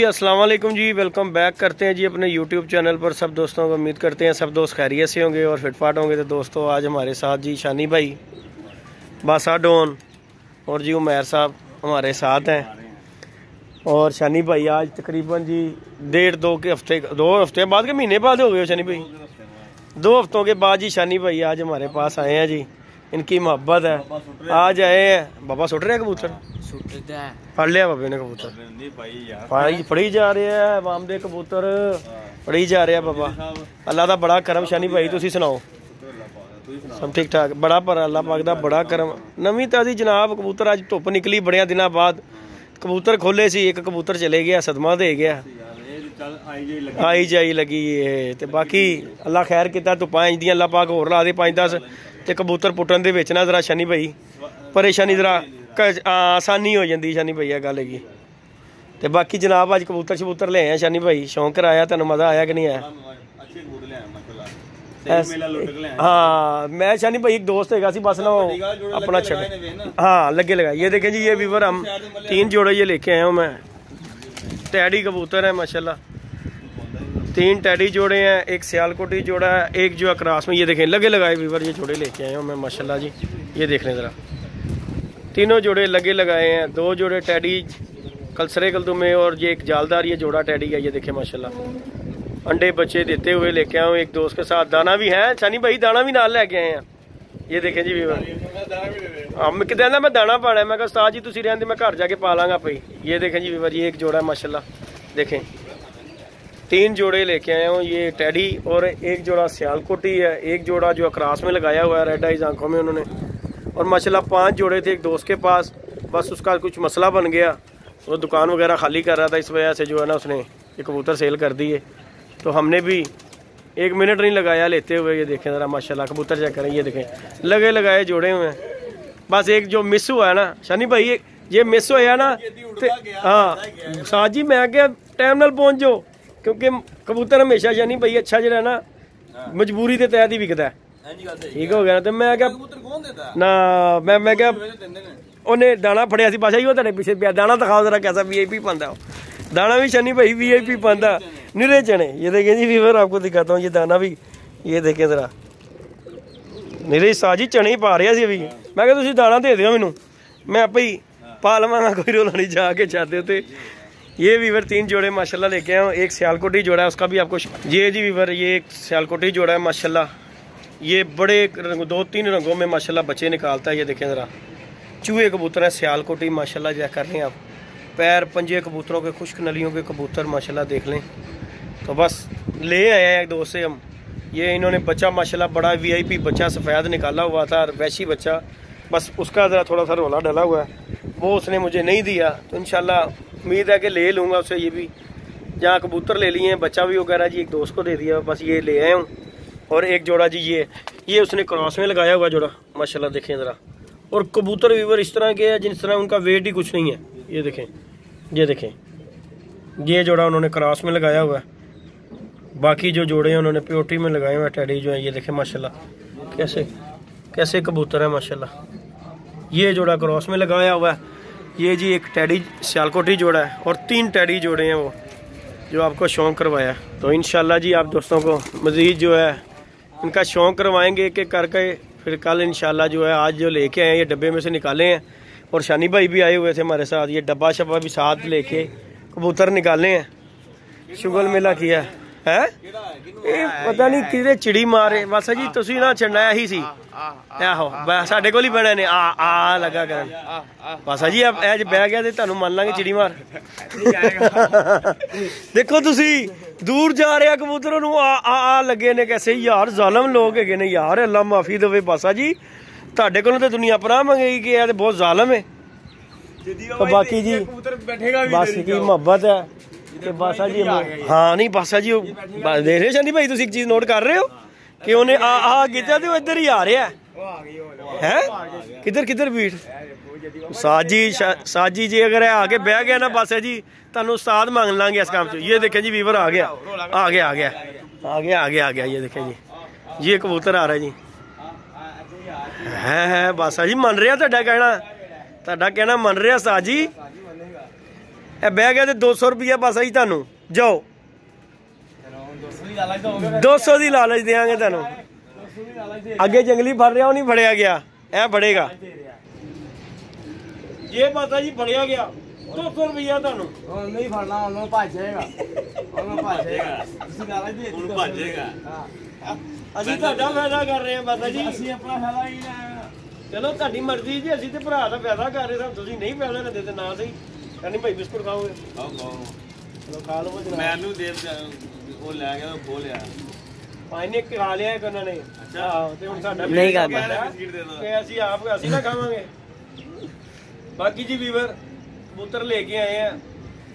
अस्सलाम वालेकुम जी, welcome back करते हैं जी अपने YouTube चैनल पर सब दोस्तों को। उम्मीद करते हैं सब दोस्त खैरियत से होंगे और फिटफाट होंगे। तो दोस्तों आज हमारे साथ जी शानी भाई, बासा डॉन और जी उमैर साहब हमारे साथ हैं। और शानी भाई आज तकरीबन जी दो हफ्ते बाद के महीने बाद हो गए शानी भाई, 2 हफ्तों के बाद जी शानी भाई आज हमारे पास आए हैं जी। इनकी मोहब्बत है, आज आए हैं। बाबा सुट रहे कबूतर, फड़ लिया बाबे ने कबूतर, फड़ी जा रहे हैं वाम दे कबूतर, फड़ी जा रहे हैं बाबा। अल्लाह दा बड़ा करम। शानी भाई तुसी सुनाओ, सब ठीक ठाक? बड़ा पर अल्लाह पाक दा बड़ा करम। नवी ताजी जनाब कबूतर अज धुप निकली बड़िया दिनों बाद, कबूतर खोले सी, एक कबूतर चले गया, सदमा दे गया, आई जाई लगी है। ते बाकी अल्लाह खैर किता, धुप्पां इंज दियां अल्लाह पाक होर ला दे 5-10 ते कबूतर पुट्टन दे विच ना जरा शानी भाई परेशानी जरा आसानी हो जाती शानी भाई गल हैगी। ते बाकी जनाब अज कबूतर शबूतर ले आए शानी भाई, शौक कराया, तेन मजा आया कि नहीं आया? हाँ मैं शानी भाई एक दोस्त है बस ना अपना छड़, हाँ लगे लगा। ये देखें जी, ये वीवर हम 3 जोड़े ये लेके आया हूँ मैं। टैडी कबूतर है माशाल्लाह, 3 टैडी जोड़े हैं, एक सियालकोटी जोड़ा है, एक जो क्रॉस में। ये देखें लगे लगाए वीवर, ये जोड़े लेके आया हूँ मैं माशाल्लाह जी। ये देख लें ज़रा, तीनों जोड़े लगे लगाए हैं। 2 जोड़े टैडी कलसरे कल्दू में और ये एक जालदार ये जोड़ा टैडी है। ये देखें माशाल्लाह अंडे बच्चे देते हुए लेके आए हूँ एक दोस्त के साथ। दाना भी है शानी भाई, दाना भी नाल लेके आए हैं। ये देखें जी वीवर, हम कहना मैं दाना पाना है, मैं कहा उस्ताद जी तुसी रहंदे मैं घर जाके पा लांगा भाई। ये देखें जी वीवर, ये एक जोड़ा है माशाल्लाह। देखें 3 जोड़े लेके आए हूँ, ये टैडी और एक जोड़ा सियालकोटी है, एक जोड़ा जो क्रॉस में लगाया हुआ है रेड आइज आंखों में उन्होंने। और माशाल्लाह 5 जोड़े थे एक दोस्त के पास, बस उसका कुछ मसला बन गया, वो दुकान वगैरह खाली कर रहा था, इस वजह से जो है ना उसने ये कबूतर सेल कर दिए। तो हमने भी 1 मिनट नहीं लगाया लेते हुए। ये देखें ज़रा माशाल्लाह कबूतर चेक करें, ये देखें लगे लगाए जोड़े हुए हैं। बस एक जो मिस हुआ है ना शानी भाई, ये मिस होया ना, हाँ साथ जी मैं क्या टाइम नाल पहुँच जाओ, क्योंकि कबूतर हमेशा शानी भाई अच्छा जो है ना मजबूरी के तहत ही विकता है। ठीक हो गया ना, तो मैं क्या ना मैं क्या उन्हें दाना फड़िया सी बाशा ही वो तेरे पीछे पिया। दाना दिखाओ जरा कैसा VIP पांदा हो। दाना भी शानी भाई VIP पांदा, निरे चने। ये देखें जी वीवर, आपको दिखाता हूँ ये दाना भी, ये देखें जरा निरे साजी चने ही पा रहा सी अभी। मैं क्या तुसी दाना दे दियो मैनू, मैं आप ही पा लवांगा, कोई रोला नहीं जाके चाहते थे। ये वीवर 3 जोड़े माशाल्लाह लेके आए हूँ। एक सियालकोटी जोड़ा है, उसका भी आपको ये जी वीवर, ये एक सियालकोटी जोड़ा है माशाल्लाह। ये बड़े 2-3 रंगों में माशाल्लाह बच्चे निकालता है। ये देखें ज़रा चूहे कबूतर है सियालकोटी माशाल्लाह, जैक कर लें आप। पैर पंजे कबूतरों के, खुश्क नलियों के कबूतर माशाल्लाह देख लें। तो बस ले आए हैं एक दोस्त से हम। ये इन्होंने बच्चा माशाल्लाह बड़ा VIP बच्चा सफ़ेद निकाला हुआ था, वैशी बच्चा, बस उसका ज़रा थोड़ा सा रोला डला हुआ है, वो उसने मुझे नहीं दिया। तो इंशाल्लाह उम्मीद है कि ले लूँगा उससे। ये भी जहाँ कबूतर ले लिए हैं, बच्चा भी वगैरह जी एक दोस्त को दे दिया, बस ये ले आए हूँ। और एक जोड़ा जी ये उसने क्रॉस में लगाया हुआ जोड़ा माशाल्लाह देखें ज़रा। और कबूतर वीवर इस तरह के हैं जिस तरह उनका वेट ही कुछ नहीं है। ये देखें, ये देखें, ये जोड़ा उन्होंने क्रॉस में लगाया हुआ है, बाकी जो जोड़े हैं उन्होंने प्योटी में लगाए हुए हैं। टैडी जो है ये देखें माशाल्लाह कैसे कैसे कबूतर है माशाल्लाह। ये जोड़ा क्रॉस में लगाया हुआ है। ये जी एक टैडी सियालकोटी जोड़ा है और 3 टैडी जोड़े हैं वो जो आपको शौक़ करवाया। तो इंशाल्लाह जी आप दोस्तों को मज़ीद जो है इनका शौक़ करवाएंगे एक एक करके। फिर कल इंशाल्लाह जो है, आज जो लेके आए ये डब्बे में से निकाले हैं। और शानी भाई भी आए हुए थे हमारे साथ, ये डब्बा शब्बा भी साथ लेके कबूतर निकाले हैं। शुगल मेला किया है, पता नहीं किधरे चिड़ी मारे बस जी तुसी ना छड़ना ही सी आहो साडे कोल ही बने ने आ लगा करन बस जी। अब एज बह गया तो तुहानू मान लांगे चिड़ी मार। देखो तुसी दूर जा रहे कबूतरों नू आ लगे ने कैसे यार, जालम लोग है ने यार, अल्लाह माफी देवे बासा जी। तुहाडे कोलों तो दुनिया पराह मंगेगी कि यह बहुत जालम है। तो बाकी जी बस की मोहब्बत है कि बासा जी, हाँ नहीं बासा जी देख रहे शानी भाई, तुम एक चीज नोट कर रहे हो कि उन्हें आ किया तो इधर ही आ रहा है। किधर किधर बीट साजी जी अगर आके बह गया ना बासा जी, तुहानू उस्ताद मांग लांगे इस काम च। ये देखें जी वीवर आ गया आ गया आ गया आ गया आ गया आ गया। ये देखें जी ये कबूतर आ रहा है जी, है बासा जी मन रहा, ਤੁਹਾਡਾ कहना मन रहा साजी ਇਹ ਬਹਿ ਗਿਆ ਤੇ 200 ਰੁਪਇਆ ਬਸ ਜੀ ਤੁਹਾਨੂੰ। ਜਾਓ 200 ਦੀ ਲਾਲਚ ਦੇਾਂਗੇ ਤੁਹਾਨੂੰ। ਅੱਗੇ ਜੰਗਲੀ ਫੜ ਰਿਹਾ, ਉਹ ਨਹੀਂ ਫੜਿਆ ਗਿਆ, ਇਹ ਫੜੇਗਾ। ਇਹ ਪਤਾ ਜੀ ਫੜਿਆ ਗਿਆ 200 ਰੁਪਇਆ ਤੁਹਾਨੂੰ। ਨਹੀਂ ਫੜਨਾ, ਉਹਨੂੰ ਭੱਜ ਜਾਏਗਾ, ਉਹਨੂੰ ਭੱਜ ਜਾਏਗਾ, ਤੁਸੀਂ ਲਾਲਚ ਦੇ ਦਿੱਤੀ, ਭੱਜ ਜਾਏਗਾ। ਅਸੀਂ ਤੁਹਾਡਾ ਫਾਇਦਾ ਕਰ ਰਹੇ ਹਾਂ ਬਾਬਾ ਜੀ, ਅਸੀਂ ਆਪਣਾ ਫਾਇਦਾ ਹੀ ਲੈਣਾ। ਚਲੋ ਤੁਹਾਡੀ ਮਰਜ਼ੀ ਜੀ, ਅਸੀਂ ਤੇ ਭਰਾ ਦਾ ਫਾਇਦਾ ਕਰ ਰਹੇ ਹਾਂ, ਤੁਸੀਂ ਨਹੀਂ ਫਾਇਦਾ ਲੈਂਦੇ ਤੇ ਨਾ ਸਹੀ। ਕਹਿੰਦੀ ਭਾਈ ਬਿਸਕੁਟ ਖਾਓਗੇ? ਖਾਓ ਚਲੋ ਖਾ ਲਵੋ ਜਨਾਬ। ਮੈਨੂੰ ਦੇ ਉਹ ਲੈ ਗਿਆ, ਖੋ ਲਿਆ ਪਾਣੀ ਖਾ ਲਿਆ ਇੱਕ ਉਹਨਾਂ ਨੇ। ਅੱਛਾ ਤੇ ਹੁਣ ਸਾਡਾ ਨਹੀਂ ਕਰਦਾ ਕਿ ਅਸੀਂ ਨਾ ਖਾਵਾਂਗੇ। ਬਾਕੀ ਜੀ ਵੀਵਰ कबूतर लेके आए हैं,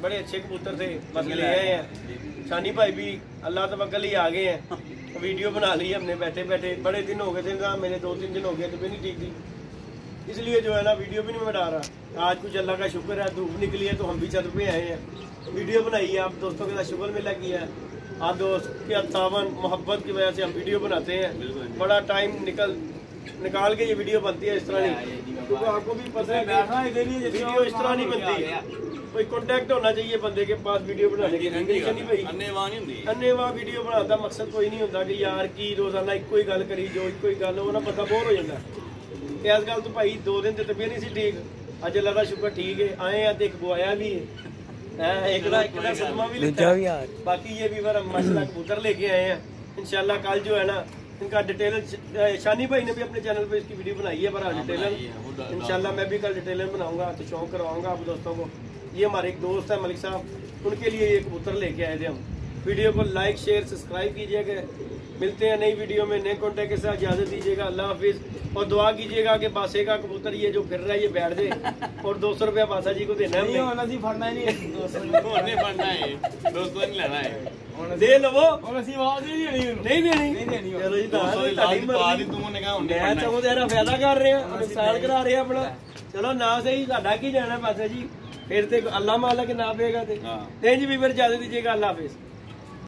बड़े अच्छे कबूतर थे, बस ले आए हैं। शानी भाई भी अल्लाह तवक्कल ही आ गए हैं, वीडियो बना ली हमने बैठे बैठे। बड़े दिन हो गए थे ना, मेरे 2-3 दिन हो गए, तबीयत नहीं ठीक थी, इसलिए जो है ना वीडियो भी नहीं बना रहा। आज कुछ अल्लाह का शुक्र है, धूप निकली है तो हम भी छत पे आए हैं, वीडियो बनाई है। आप दोस्तों के साथ शुक्र मिला किया है, आप दोस्त के तावन मोहब्बत की वजह से हम वीडियो बनाते हैं। बड़ा टाइम निकाल के ये वीडियो बनती है, इस तरह नहीं, क्योंकि आपको भी पता है वीडियो इस तरह नहीं बनती। कोई कांटेक्ट होना चाहिए बंदे के पास वीडियो बनाने के लिए। अन्नेवाह वीडियो बनाने का मकसद कोई नहीं होता कि यार की रोजाना एक ही गल करी जो एक ही गल वो ना बंदा बोर हो जाता है। इस गल तो भाई 2 दिन तो तबीयत नहीं सी ठीक, अज अल्लाह का शुक्र ठीक है। आए हैं तो एक बुआया भी है, एक का सदमा भी लेता है। बाकी ये भी माशाल्लाह कबूतर लेके आए हैं, इंशाल्लाह कल जो है ना इनका डिटेलर, शानी भाई ने भी अपने चैनल पे इसकी वीडियो बनाई है बड़ा डिटेलर। इंशाल्लाह मैं भी कल डिटेलर बनाऊंगा तो शौक करवाऊंगा आप दोस्तों को। ये हमारे एक दोस्त है मलिक साहब, उनके लिए ये कबूतर लेके आए थे हम। वीडियो को लाइक शेयर सब्सक्राइब कीजिएगा। मिलते हैं नई वीडियो में नए कॉन्टेक्ट के साथ। इजाजत दीजिएगा, अल्लाह हाफिज। और दुआ कीजिएगा कि बासे का कबूतर ये जो फिर रहा है ये बैठ दे, और 200 रुपया बासा जी को देना है। फड़ना नहीं, 200 नहीं लेना है, दे लवो, नहीं देनी। चलो जी, मैं चाहूँ तेरा फायदा कर रहे हैं, नुकसान करा रहे हैं अपना। चलो ना सही, साडा की जाना पासा जी, फिर तो अल्लाह माला के ना पेगा। जी भी फिर इजाजत दीजिएगा, अल्लाह हाफिज।